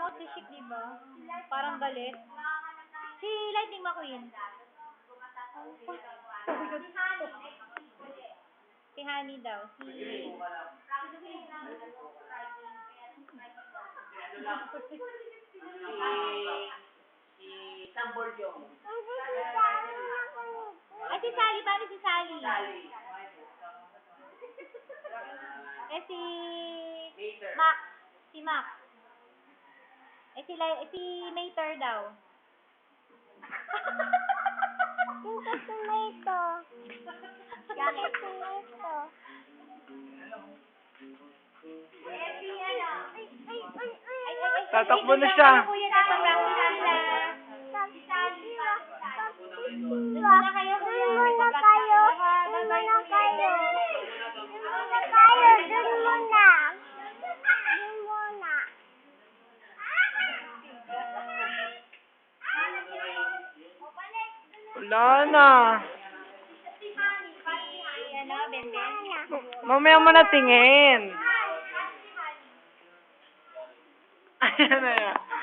ako si Chic, di ba? Parang galit. Si Lightning McQueen. Si Honey daw. Si Sambolyong. Ay, si Sally. Paano si Sally? Sally. Eh, si Mater. Max. Si Max. Si Mater daw. Yung tomato. Yung tomato. Eh, si ano? Ay. Tatakbo na siya. Kuya, nagpa-practice sila. Doon na kayo, kuya. Wala na. Si ano, Benden? Mamaya mo na tingin. Ayan na yan.